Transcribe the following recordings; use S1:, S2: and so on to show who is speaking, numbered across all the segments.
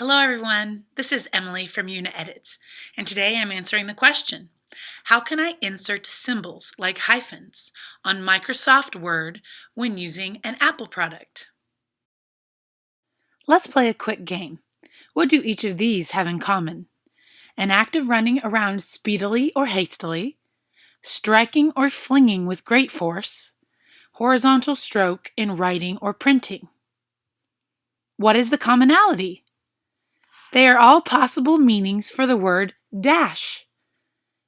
S1: Hello everyone, this is Emily from Uni-Edit, and today I'm answering the question, how can I insert symbols like hyphens on Microsoft Word when using an Apple product? Let's play a quick game. What do each of these have in common? An act of running around speedily or hastily, striking or flinging with great force, horizontal stroke in writing or printing. What is the commonality? They are all possible meanings for the word dash.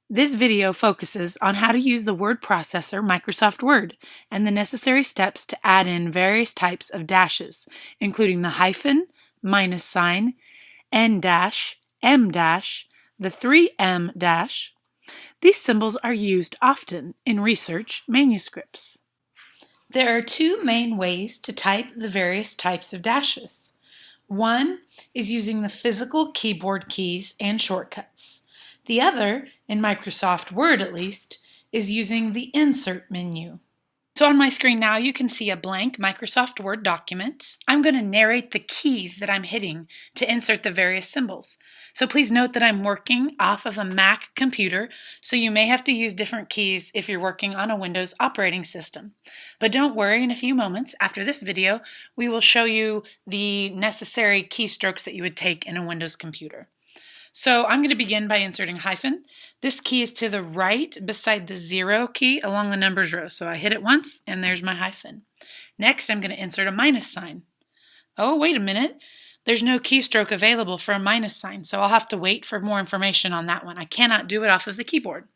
S1: This video focuses on how to use the word processor Microsoft Word and the necessary steps to add in various types of dashes, including the hyphen, minus sign, n dash, m dash, the 3m dash. These symbols are used often in research manuscripts. There are two main ways to type the various types of dashes. One is using the physical keyboard keys and shortcuts. The other, in Microsoft Word at least, is using the Insert menu. So on my screen now you can see a blank Microsoft Word document. I'm going to narrate the keys that I'm hitting to insert the various symbols. So please note that I'm working off of a Mac computer, so you may have to use different keys if you're working on a Windows operating system. But don't worry, in a few moments after this video, we will show you the necessary keystrokes that you would take in a Windows computer. So I'm going to begin by inserting hyphen. This key is to the right beside the 0 key along the numbers row. So I hit it once and there's my hyphen. Next I'm going to insert a minus sign. Oh, wait a minute. There's no keystroke available for a minus sign, so I'll have to wait for more information on that one. I cannot do it off of the keyboard.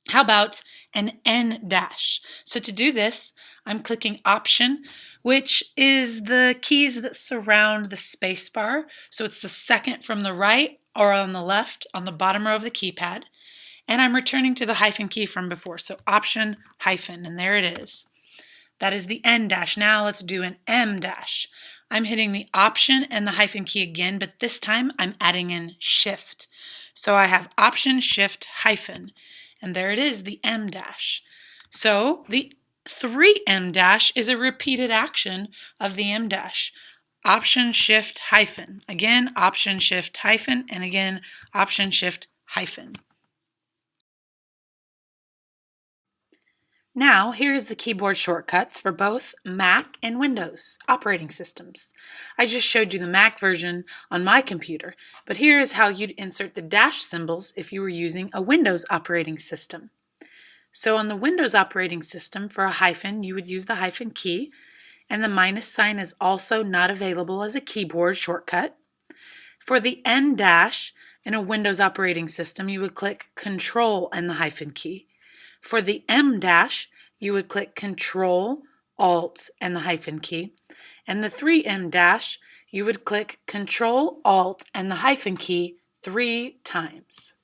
S1: How about an N dash? So to do this, I'm clicking Option, which is the keys that surround the space bar. So it's the second from the right or on the left on the bottom row of the keypad. And I'm returning to the hyphen key from before. So Option, hyphen, and there it is. That is the N dash. Now let's do an M dash. I'm hitting the Option and the hyphen key again, but this time I'm adding in Shift. So I have Option, Shift, hyphen, and there it is, the M dash. So the 3M dash is a repeated action of the M dash. Option, Shift, hyphen. Again, Option, Shift, hyphen, and again, Option, Shift, hyphen. Now, here is the keyboard shortcuts for both Mac and Windows operating systems. I just showed you the Mac version on my computer, but here is how you'd insert the dash symbols if you were using a Windows operating system. So on the Windows operating system, for a hyphen, you would use the hyphen key, and the minus sign is also not available as a keyboard shortcut. For the N dash in a Windows operating system, you would click Control and the hyphen key. For the M dash, you would click Control, Alt, and the hyphen key. And the 3M dash, you would click Control, Alt, and the hyphen key 3 times.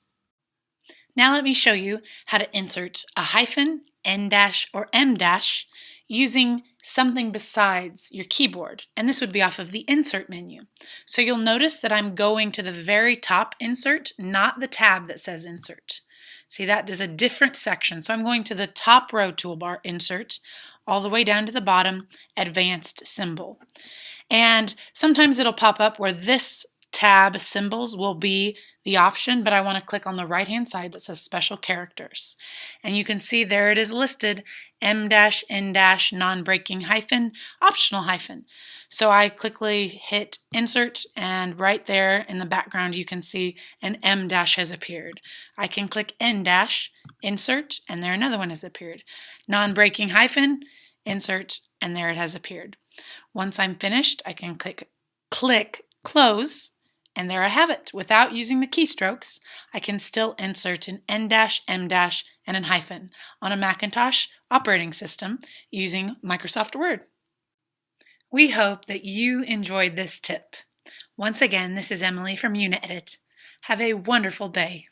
S1: Now let me show you how to insert a hyphen, N dash, or M dash using something besides your keyboard. And this would be off of the Insert menu. So you'll notice that I'm going to the very top Insert, not the tab that says Insert. See, that is a different section. So I'm going to the top row toolbar, Insert, all the way down to the bottom, Advanced Symbol. And sometimes it'll pop up where this tab symbols will be the option, but I want to click on the right-hand side that says Special Characters. And you can see there it is listed, M dash, N dash, non-breaking hyphen, optional hyphen. So I quickly hit Insert, and right there in the background you can see an M dash has appeared. I can click N dash, Insert, and there another one has appeared. Non-breaking hyphen, Insert, and there it has appeared. Once I'm finished, I can click Close, and there I have it. Without using the keystrokes, I can still insert an N dash, M dash, and an hyphen on a Macintosh operating system using Microsoft Word. We hope that you enjoyed this tip. Once again, this is Emily from Uni-Edit. Have a wonderful day.